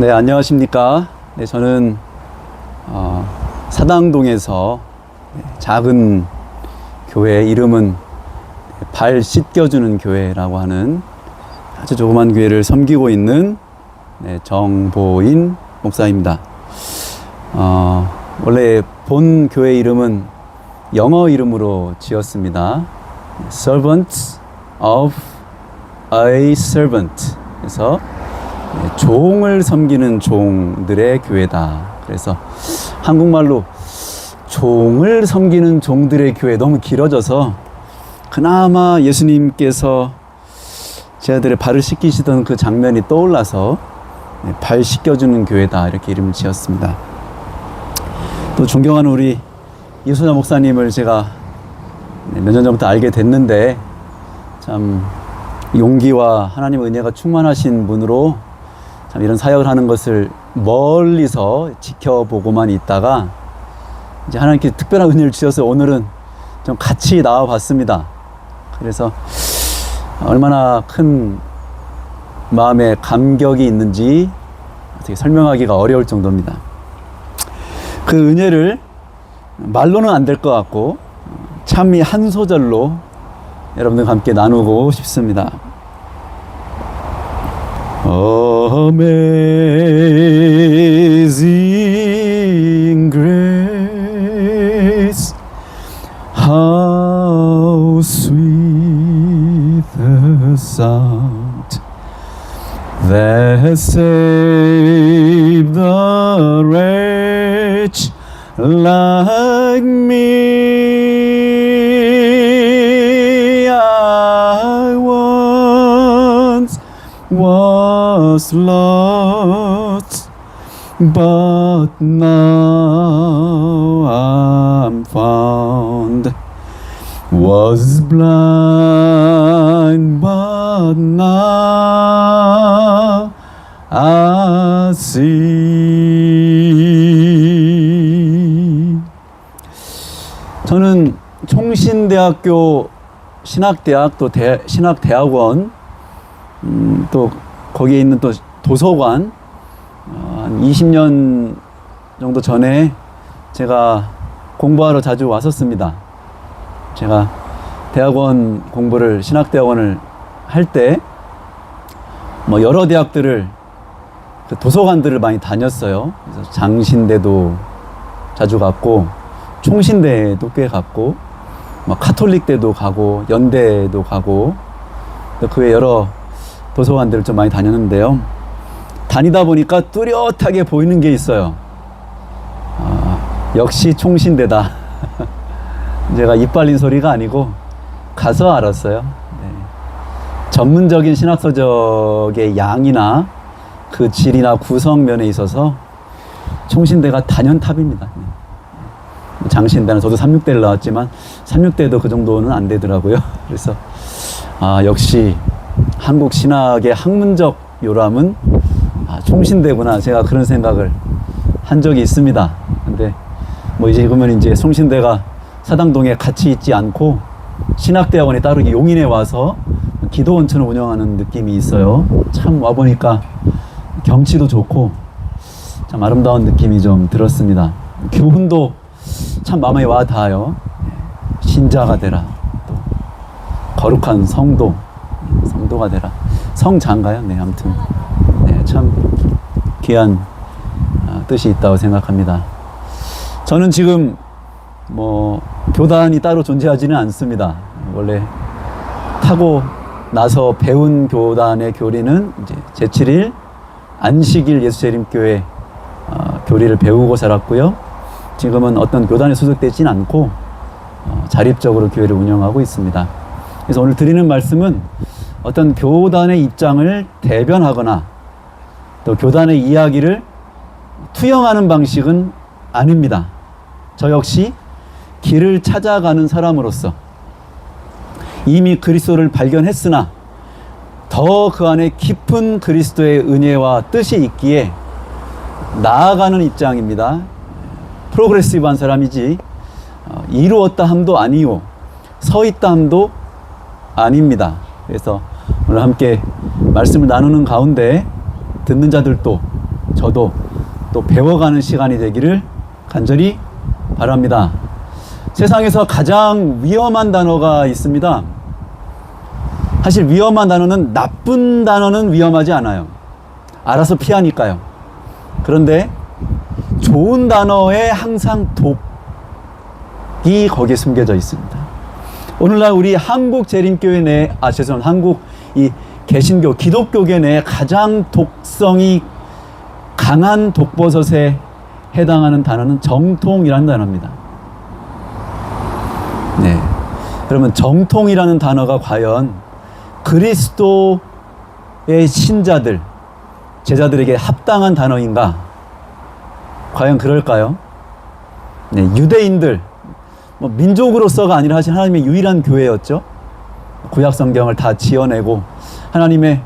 네, 안녕하십니까. 네, 저는 사당동에서 작은 교회, 이름은 발 씻겨주는 교회라고 하는 아주 조그만 교회를 섬기고 있는 정보인 목사입니다. 원래 본 교회 이름은 영어 이름으로 지었습니다. Servants of a Servant. 그래서 종을 섬기는 종들의 교회다. 그래서 한국말로 종을 섬기는 종들의 교회, 너무 길어져서 그나마 예수님께서 제 아들의 발을 씻기시던 그 장면이 떠올라서 발 씻겨주는 교회다, 이렇게 이름을 지었습니다. 또 존경하는 우리 이소자 목사님을 제가 몇 년 전부터 알게 됐는데, 참 용기와 하나님의 은혜가 충만하신 분으로 참 이런 사역을 하는 것을 멀리서 지켜보고만 있다가 이제 하나님께 특별한 은혜를 주셔서 오늘은 좀 같이 나와 봤습니다. 그래서 얼마나 큰 마음에 감격이 있는지 어떻게 설명하기가 어려울 정도입니다. 그 은혜를 말로는 안 될 것 같고 참이 한 소절로 여러분들과 함께 나누고 싶습니다. Amazing grace, how sweet the sound that saved a wretch like me. I once was lost, but now I'm found. Was blind, but now I see. 저는 총신대학교 신학대학, 또 신학대학원, 또 거기에 있는 또 도서관, 한 20년 정도 전에 제가 공부하러 자주 왔었습니다. 제가 대학원 공부를, 신학대학원을 할 때 여러 대학들을, 그 도서관들을 많이 다녔어요. 그래서 장신대도 자주 갔고, 총신대도 꽤 갔고, 카톨릭대도 가고, 연대도 가고, 그 외 여러 도서관들을 좀 많이 다녔는데요. 다니다 보니까 뚜렷하게 보이는 게 있어요. 역시 총신대다. 제가 입 벌린 소리가 아니고 가서 알았어요. 전문적인 신학서적의 양이나 그 질이나 구성면에 있어서 총신대가 단연탑입니다. 장신대는 저도 36대를 나왔지만 36대도 그 정도는 안 되더라고요. 그래서 역시 한국 신학의 학문적 요람은 총신대구나, 제가 그런 생각을 한 적이 있습니다. 근데 이제 그러면 이제 총신대가 사당동에 같이 있지 않고 신학대학원에 따로 용인에 와서 기도원천을 운영하는 느낌이 있어요. 참 와보니까 경치도 좋고 참 아름다운 느낌이 좀 들었습니다. 교훈도 참 마음에 와 닿아요. 신자가 되라, 또 거룩한 성도가 되라. 성자인가요? 네, 아무튼 참 귀한 뜻이 있다고 생각합니다. 저는 지금 교단이 따로 존재하지는 않습니다. 원래 타고 나서 배운 교단의 교리는 이제 제7일 안식일 예수재림교회 교리를 배우고 자랐고요. 지금은 어떤 교단에 소속되진 않고 자립적으로 교회를 운영하고 있습니다. 그래서 오늘 드리는 말씀은 어떤 교단의 입장을 대변하거나 또 교단의 이야기를 투영하는 방식은 아닙니다. 저 역시 길을 찾아가는 사람으로서 이미 그리스도를 발견했으나 더 그 안에 깊은 그리스도의 은혜와 뜻이 있기에 나아가는 입장입니다. 프로그레시브한 사람이지 이루었다 함도 아니요 서 있다 함도 아닙니다. 그래서 오늘 함께 말씀을 나누는 가운데 듣는 자들도 저도 또 배워가는 시간이 되기를 간절히 바랍니다. 세상에서 가장 위험한 단어가 있습니다. 사실 위험한 단어는, 나쁜 단어는 위험하지 않아요. 알아서 피하니까요. 그런데 좋은 단어에 항상 독이 거기에 숨겨져 있습니다. 오늘날 우리 한국 재림교회 내, 한국 이 개신교, 기독교계 내 가장 독성이 강한 독버섯에 해당하는 단어는 정통이라는 단어입니다. 네. 그러면 정통이라는 단어가 과연 그리스도의 신자들, 제자들에게 합당한 단어인가? 과연 그럴까요? 네, 유대인들, 민족으로서가 아니라 사실 하나님의 유일한 교회였죠. 구약 성경을 다 지어내고 하나님의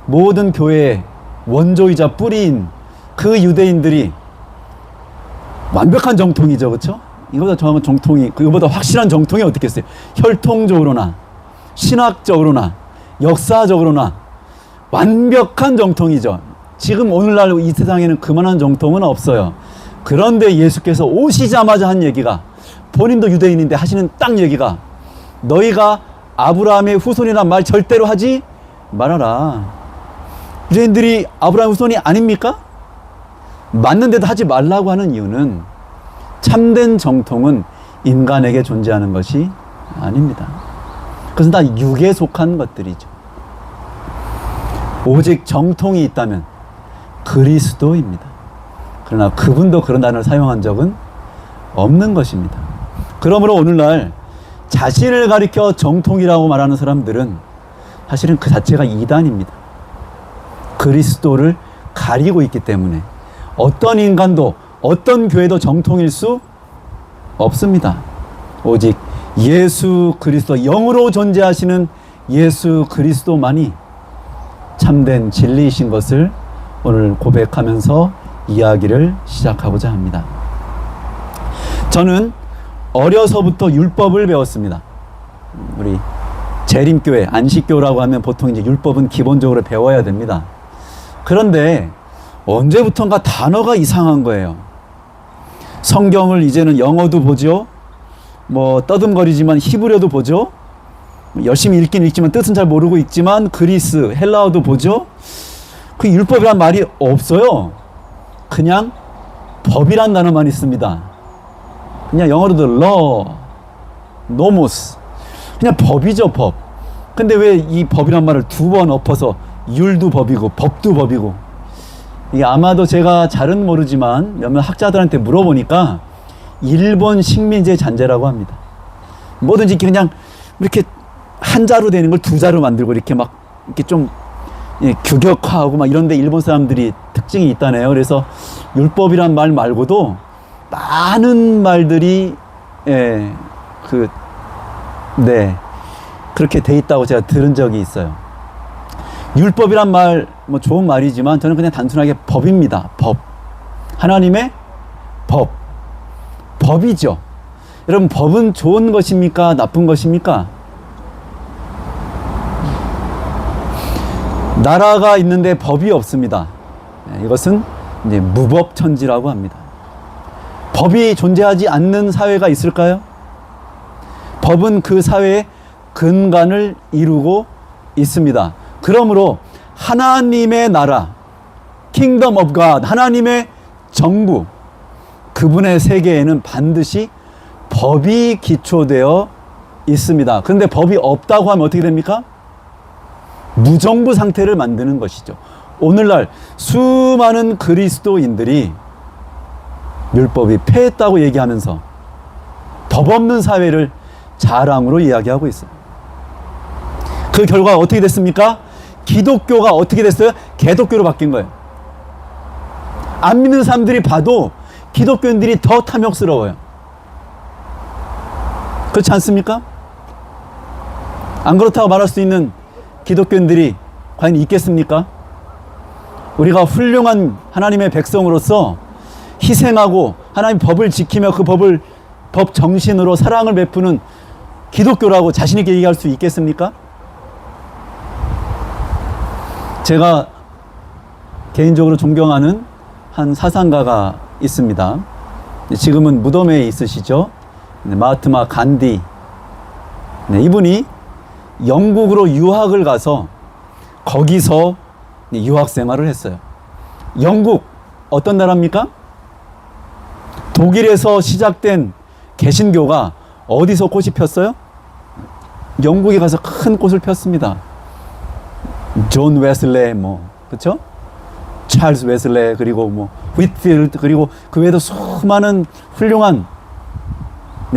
모든 교회의 원조이자 뿌리인 그 유대인들이 완벽한 정통이죠, 그렇죠? 이거보다 정확한 정통이, 그거보다 확실한 정통이 어떻게 있어요? 혈통적으로나 신학적으로나 역사적으로나 완벽한 정통이죠. 지금 오늘날 이 세상에는 그만한 정통은 없어요. 그런데 예수께서 오시자마자 한 얘기가, 본인도 유대인인데 하시는 딱 얘기가, 너희가 아브라함의 후손이란 말 절대로 하지 말아라. 유대인들이 아브라함 후손이 아닙니까? 맞는데도 하지 말라고 하는 이유는 참된 정통은 인간에게 존재하는 것이 아닙니다. 그것은 다 육에 속한 것들이죠. 오직 정통이 있다면 그리스도입니다. 그러나 그분도 그런 단어를 사용한 적은 없는 것입니다. 그러므로 오늘날 자신을 가리켜 정통이라고 말하는 사람들은 사실은 그 자체가 이단입니다. 그리스도를 가리고 있기 때문에 어떤 인간도 어떤 교회도 정통일 수 없습니다. 오직 예수 그리스도, 영으로 존재하시는 예수 그리스도만이 참된 진리이신 것을 오늘 고백하면서 이야기를 시작하고자 합니다. 저는 어려서부터 율법을 배웠습니다. 우리 재림교회, 안식교라고 하면 보통 이제 율법은 기본적으로 배워야 됩니다. 그런데 언제부턴가 단어가 이상한 거예요. 성경을 이제는 영어도 보죠. 떠듬거리지만 히브리어도 보죠. 열심히 읽긴 읽지만 뜻은 잘 모르고 읽지만 그리스, 헬라어도 보죠. 그 율법이란 말이 없어요. 그냥 법이란 단어만 있습니다. 그냥 영어로도 law, nomos, 그냥 법이죠, 법. 근데 왜 이 법이란 말을 두 번 엎어서 율도 법이고 법도 법이고, 이게 아마도 제가 잘은 모르지만 몇몇 학자들한테 물어보니까 일본 식민지의 잔재라고 합니다. 뭐든지 그냥 이렇게 한 자로 되는 걸 두 자로 만들고 이렇게 막 이렇게 좀 규격화하고 막 이런데 일본 사람들이 특징이 있다네요. 그래서 율법이란 말 말고도 많은 말들이 그렇게 돼 있다고 제가 들은 적이 있어요. 율법이란 말 좋은 말이지만 저는 그냥 단순하게 법입니다. 법. 하나님의 법이죠. 여러분, 법은 좋은 것입니까? 나쁜 것입니까? 나라가 있는데 법이 없습니다. 이것은 이제 무법천지라고 합니다. 법이 존재하지 않는 사회가 있을까요? 법은 그 사회의 근간을 이루고 있습니다. 그러므로 하나님의 나라, Kingdom of God, 하나님의 정부, 그분의 세계에는 반드시 법이 기초되어 있습니다. 그런데 법이 없다고 하면 어떻게 됩니까? 무정부 상태를 만드는 것이죠. 오늘날 수많은 그리스도인들이 율법이 폐했다고 얘기하면서 법 없는 사회를 자랑으로 이야기하고 있어요. 그 결과가 어떻게 됐습니까? 기독교가 어떻게 됐어요? 개독교로 바뀐 거예요. 안 믿는 사람들이 봐도 기독교인들이 더 탐욕스러워요. 그렇지 않습니까? 안 그렇다고 말할 수 있는 기독교인들이 과연 있겠습니까? 우리가 훌륭한 하나님의 백성으로서 희생하고 하나님 법을 지키며 그 법 정신으로 사랑을 베푸는 기독교라고 자신 있게 얘기할 수 있겠습니까? 제가 개인적으로 존경하는 한 사상가가 있습니다. 지금은 무덤에 있으시죠. 마하트마 간디. 이분이 영국으로 유학을 가서 거기서 유학 생활을 했어요. 영국 어떤 나라입니까? 독일에서 시작된 개신교가 어디서 꽃이 폈어요? 영국에 가서 큰 꽃을 폈습니다. 존 웨슬레 그렇죠? 찰스 웨슬레, 그리고 휘트필드, 그리고 그 외에도 수많은 훌륭한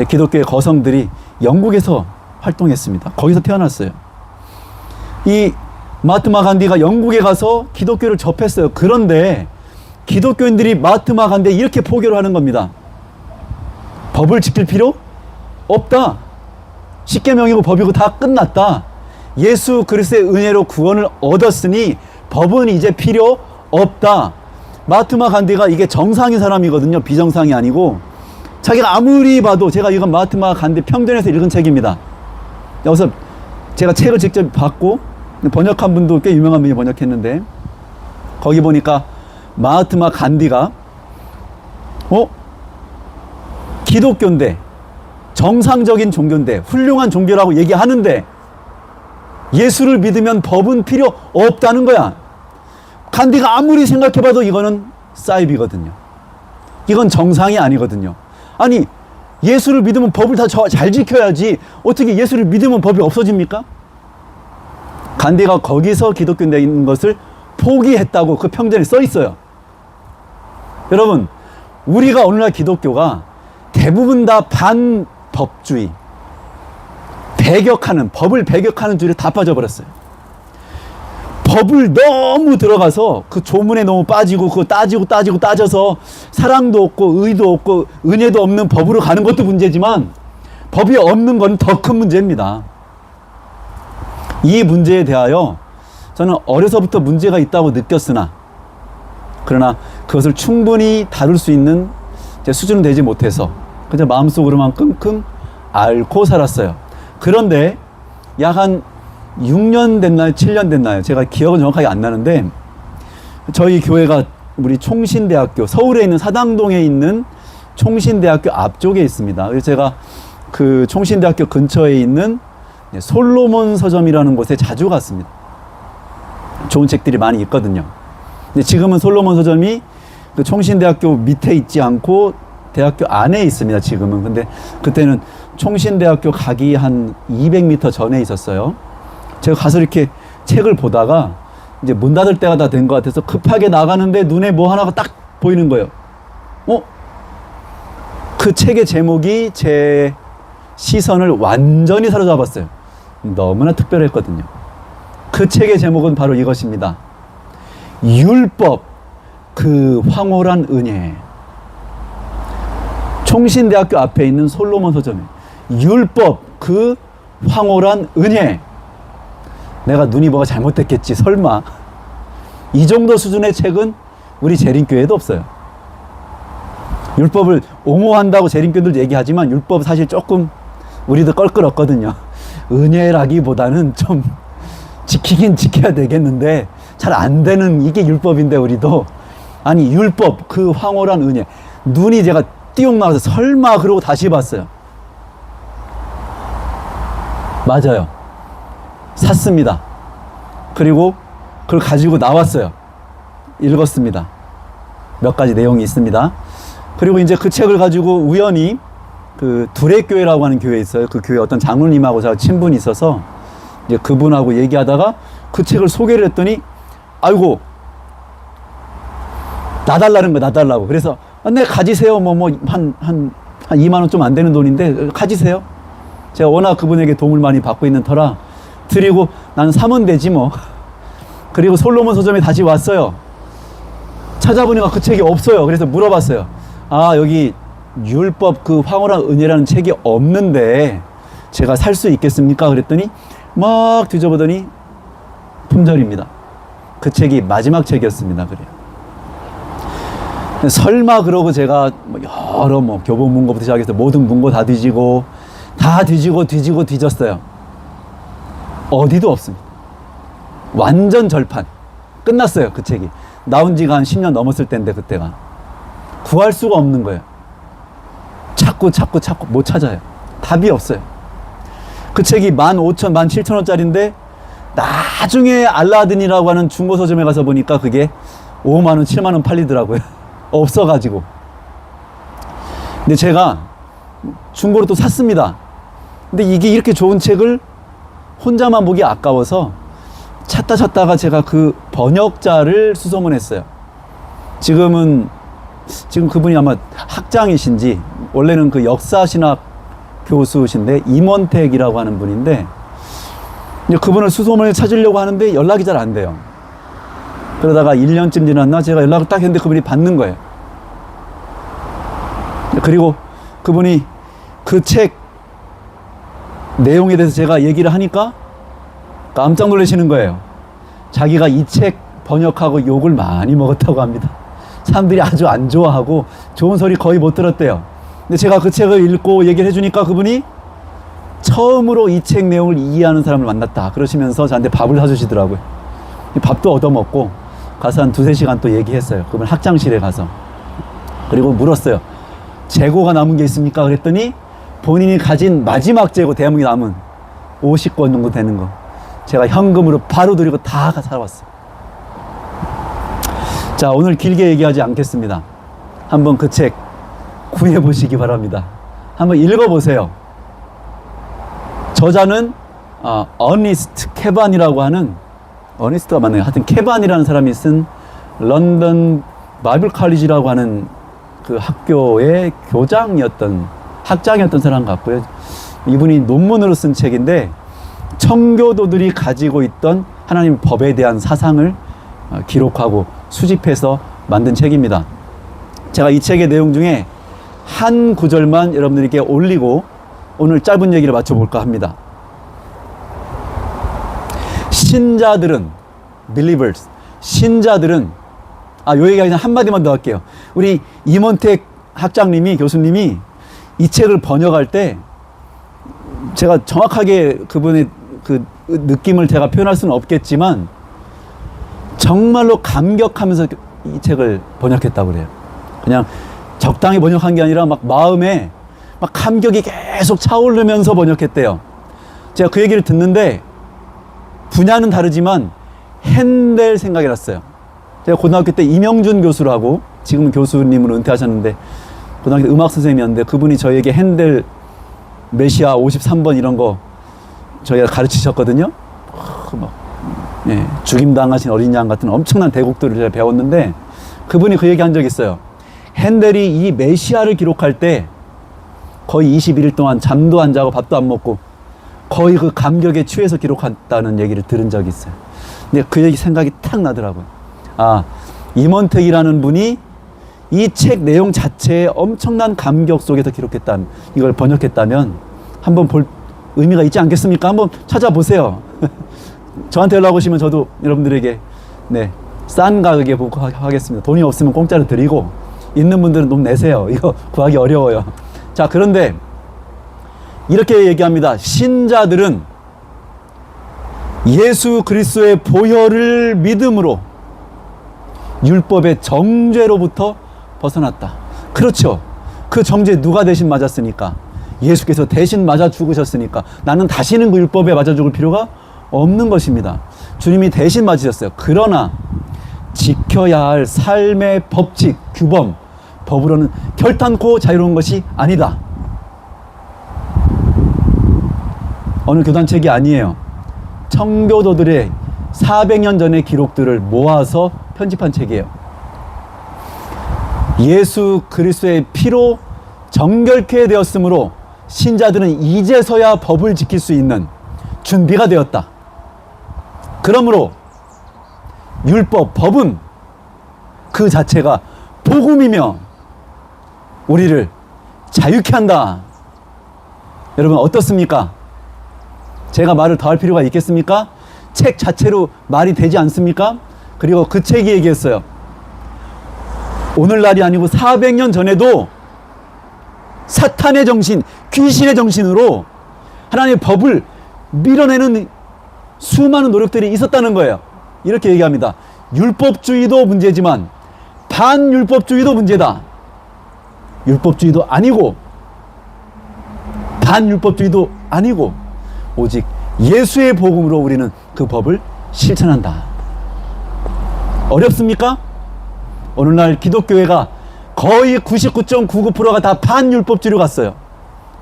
기독교의 거성들이 영국에서 활동했습니다. 거기서 태어났어요. 이 마하트마 간디가 영국에 가서 기독교를 접했어요. 그런데 기독교인들이 마하트마 간디에 이렇게 포교를 하는 겁니다. 법을 지킬 필요 없다. 십계명이고 법이고 다 끝났다. 예수 그리스도의 은혜로 구원을 얻었으니 법은 이제 필요 없다. 마하트마 간디가 이게 정상인 사람이거든요. 비정상이 아니고. 자기가 아무리 봐도, 제가 이건 마하트마 간디 평전에서 읽은 책입니다. 여기서 제가 책을 직접 봤고, 번역한 분도 꽤 유명한 분이 번역했는데, 거기 보니까 마하트마 간디가 기독교인데, 정상적인 종교인데, 훌륭한 종교라고 얘기하는데, 예수를 믿으면 법은 필요 없다는 거야. 간디가 아무리 생각해봐도 이거는 사이비거든요. 이건 정상이 아니거든요. 아니, 예수를 믿으면 법을 다 잘 지켜야지 어떻게 예수를 믿으면 법이 없어집니까? 간디가 거기서 기독교인데 있는 것을 포기했다고 그 평전에 써 있어요. 여러분, 우리가 오늘날 기독교가 대부분 다 반법주의, 법을 배격하는 줄에 다 빠져버렸어요. 법을 너무 들어가서 그 조문에 너무 빠지고, 그거 따져서 사랑도 없고 의도 없고 은혜도 없는 법으로 가는 것도 문제지만, 법이 없는 건 더 큰 문제입니다. 이 문제에 대하여 저는 어려서부터 문제가 있다고 느꼈으나, 그러나 그것을 충분히 다룰 수 있는 제 수준은 되지 못해서 그냥 마음속으로만 끙끙 앓고 살았어요. 그런데 약 한 6년 됐나요? 7년 됐나요? 제가 기억은 정확하게 안 나는데, 저희 교회가 우리 총신대학교, 서울에 있는 사당동에 있는 총신대학교 앞쪽에 있습니다. 그래서 제가 그 총신대학교 근처에 있는 솔로몬 서점이라는 곳에 자주 갔습니다. 좋은 책들이 많이 있거든요. 근데 지금은 솔로몬 서점이 그 총신대학교 밑에 있지 않고 대학교 안에 있습니다. 지금은. 근데 그때는 총신대학교 가기 한 200m 전에 있었어요. 제가 가서 이렇게 책을 보다가 이제 문 닫을 때가 다 된 것 같아서 급하게 나가는데 눈에 뭐 하나가 딱 보이는 거예요. 그 책의 제목이 제 시선을 완전히 사로잡았어요. 너무나 특별했거든요. 그 책의 제목은 바로 이것입니다. 율법, 그 황홀한 은혜. 총신대학교 앞에 있는 솔로몬 서점에 율법, 그 황홀한 은혜. 내가 눈이 뭐가 잘못됐겠지, 설마. 이 정도 수준의 책은 우리 재림교회에도 없어요. 율법을 옹호한다고 재림교회들 얘기하지만 율법 사실 조금 우리도 껄끄럽거든요. 은혜라기보다는 좀 지키긴 지켜야 되겠는데 잘 안 되는 이게 율법인데, 우리도. 아니, 율법, 그 황홀한 은혜. 눈이 제가 띄용 나와서 설마 그러고 다시 봤어요. 맞아요. 샀습니다. 그리고 그걸 가지고 나왔어요. 읽었습니다. 몇 가지 내용이 있습니다. 그리고 이제 그 책을 가지고 우연히 그 두레교회라고 하는 교회에 있어요. 그 교회 어떤 장로님하고 제가 친분이 있어서 이제 그분하고 얘기하다가 그 책을 소개를 했더니, 아이고, 놔달라는 거야, 놔달라고. 그래서, 네, 가지세요. 한 2만원 좀 안 되는 돈인데, 가지세요. 제가 워낙 그분에게 도움을 많이 받고 있는 터라 드리고, 난 사면 되지 뭐. 그리고 솔로몬 서점에 다시 왔어요. 찾아보니까 그 책이 없어요. 그래서 물어봤어요. 아, 여기 율법 그 황홀한 은혜라는 책이 없는데 제가 살 수 있겠습니까? 그랬더니 막 뒤져보더니 품절입니다. 그 책이 마지막 책이었습니다. 그래요. 설마 그러고 제가 여러 교본 문고부터 시작해서 모든 문고 다 뒤지고 뒤졌어요. 어디도 없습니다. 완전 절판. 끝났어요, 그 책이. 나온 지가 한 10년 넘었을 때인데 그때가 구할 수가 없는 거예요. 찾고 못 찾아요. 답이 없어요. 그 책이 15,000, 17,000원짜리인데 나중에 알라딘이라고 하는 중고 서점에 가서 보니까 그게 5만 원, 7만 원 팔리더라고요. 없어가지고. 근데 제가 중고로 또 샀습니다. 근데 이게 이렇게 좋은 책을 혼자만 보기 아까워서 찾다가 제가 그 번역자를 수소문했어요. 지금 그분이 아마 학장이신지, 원래는 그 역사신학 교수신데, 임원택이라고 하는 분인데, 이제 그분을 수소문을 찾으려고 하는데 연락이 잘 안 돼요. 그러다가 1년쯤 지났나 제가 연락을 딱 했는데 그분이 받는 거예요. 그리고 그분이 그 책 내용에 대해서 제가 얘기를 하니까 깜짝 놀라시는 거예요. 자기가 이 책 번역하고 욕을 많이 먹었다고 합니다. 사람들이 아주 안 좋아하고 좋은 소리 거의 못 들었대요. 근데 제가 그 책을 읽고 얘기를 해주니까 그분이 처음으로 이 책 내용을 이해하는 사람을 만났다 그러시면서 저한테 밥을 사주시더라고요. 밥도 얻어먹고 가서 한 2-3시간 또 얘기했어요. 그분 학장실에 가서. 그리고 물었어요. 재고가 남은 게 있습니까? 그랬더니 본인이 가진 마지막 재고, 대한민국에 남은 50권 정도 되는 거 제가 현금으로 바로 드리고 다 사왔어요. 자, 오늘 길게 얘기하지 않겠습니다. 한번 그 책 구해보시기 바랍니다. 한번 읽어보세요. 저자는 어니스트 케반이라고 하는, 어니스트가 맞나요? 하여튼 케반이라는 사람이 쓴 런던 바이블 칼리지라고 하는 그 학교의 학장이었던 사람 같고요. 이분이 논문으로 쓴 책인데 청교도들이 가지고 있던 하나님의 법에 대한 사상을 기록하고 수집해서 만든 책입니다. 제가 이 책의 내용 중에 한 구절만 여러분들께 올리고 오늘 짧은 얘기를 맞춰볼까 합니다. 신자들은, believers, 신자들은, 요 얘기 그냥 한마디만 더 할게요. 우리 임원택 교수님이 이 책을 번역할 때 제가 정확하게 그분의 그 느낌을 제가 표현할 수는 없겠지만 정말로 감격하면서 이 책을 번역했다고 그래요. 그냥 적당히 번역한 게 아니라 막 마음에 막 감격이 계속 차오르면서 번역했대요. 제가 그 얘기를 듣는데 분야는 다르지만 핸델 생각이 났어요. 제가 고등학교 때 이명준 교수라고, 지금은 교수님으로 은퇴하셨는데 고등학교 때 음악 선생님이었는데 그분이 저에게 핸델 메시아 53번 이런 거 저희가 가르치셨거든요. 죽임당하신 어린 양 같은 엄청난 대곡들을 제가 배웠는데 그분이 그 얘기 한 적이 있어요. 핸델이 이 메시아를 기록할 때 거의 21일 동안 잠도 안 자고 밥도 안 먹고 거의 그 감격에 취해서 기록했다는 얘기를 들은 적이 있어요. 근데 그 얘기 생각이 탁 나더라고요. 임원택이라는 분이 이 책 내용 자체에 엄청난 감격 속에서 기록했다는, 이걸 번역했다면 한번 볼 의미가 있지 않겠습니까? 한번 찾아보세요. 저한테 연락 오시면 저도 여러분들에게 싼 가격에 보고하겠습니다. 돈이 없으면 공짜로 드리고, 있는 분들은 돈 내세요. 이거 구하기 어려워요. 자, 그런데 이렇게 얘기합니다. 신자들은 예수 그리스도의 보혈을 믿음으로 율법의 정죄로부터 벗어났다. 그렇죠. 그 정죄 누가 대신 맞았으니까? 예수께서 대신 맞아 죽으셨으니까 나는 다시는 그 율법에 맞아 죽을 필요가 없는 것입니다. 주님이 대신 맞으셨어요. 그러나 지켜야 할 삶의 법칙, 규범, 법으로는 결탄코 자유로운 것이 아니다. 어느 교단책이 아니에요. 청교도들의 400년 전의 기록들을 모아서 편집한 책이에요. 예수 그리스도의 피로 정결케 되었으므로 신자들은 이제서야 법을 지킬 수 있는 준비가 되었다. 그러므로 율법, 법은 그 자체가 복음이며 우리를 자유케 한다. 여러분 어떻습니까? 제가 말을 더 할 필요가 있겠습니까? 책 자체로 말이 되지 않습니까? 그리고 그 책이 얘기했어요. 오늘날이 아니고 400년 전에도 사탄의 정신, 귀신의 정신으로 하나님의 법을 밀어내는 수많은 노력들이 있었다는 거예요. 이렇게 얘기합니다. 율법주의도 문제지만 반율법주의도 문제다. 율법주의도 아니고 반율법주의도 아니고 오직 예수의 복음으로 우리는 그 법을 실천한다. 어렵습니까? 오늘날 기독교회가 거의 99.99%가 다 반율법주의로 갔어요.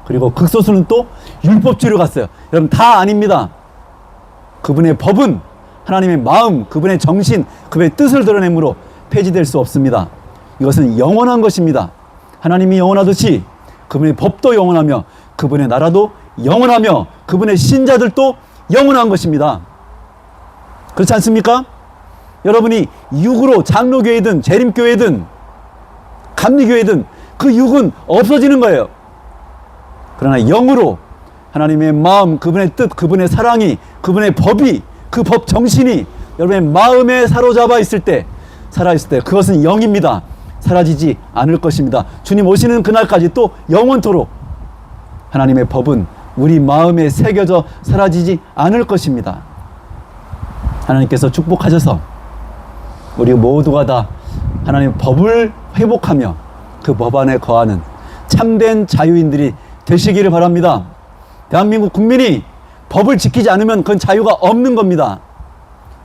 그리고 극소수는 또 율법주의로 갔어요. 여러분, 다 아닙니다. 그분의 법은 하나님의 마음, 그분의 정신, 그분의 뜻을 드러내므로 폐지될 수 없습니다. 이것은 영원한 것입니다. 하나님이 영원하듯이 그분의 법도 영원하며 그분의 나라도 영원하며 그분의 신자들도 영원한 것입니다. 그렇지 않습니까? 여러분이 육으로 장로교회든 재림교회든 감리교회든 그 육은 없어지는 거예요. 그러나 영으로 하나님의 마음, 그분의 뜻, 그분의 사랑이, 그분의 법이, 그 법 정신이 여러분의 마음에 사로잡아 있을 때, 살아있을 때 그것은 영입니다. 사라지지 않을 것입니다. 주님 오시는 그날까지 또 영원토록 하나님의 법은 우리 마음에 새겨져 사라지지 않을 것입니다. 하나님께서 축복하셔서 우리 모두가 다 하나님의 법을 회복하며 그 법 안에 거하는 참된 자유인들이 되시기를 바랍니다. 대한민국 국민이 법을 지키지 않으면 그건 자유가 없는 겁니다.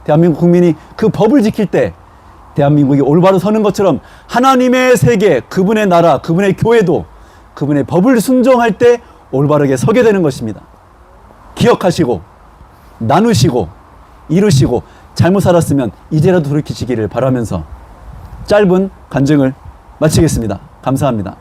대한민국 국민이 그 법을 지킬 때 대한민국이 올바로 서는 것처럼 하나님의 세계, 그분의 나라, 그분의 교회도 그분의 법을 순종할 때 올바르게 서게 되는 것입니다. 기억하시고 나누시고 이루시고 잘못 살았으면 이제라도 돌이키시기를 바라면서 짧은 간증을 마치겠습니다. 감사합니다.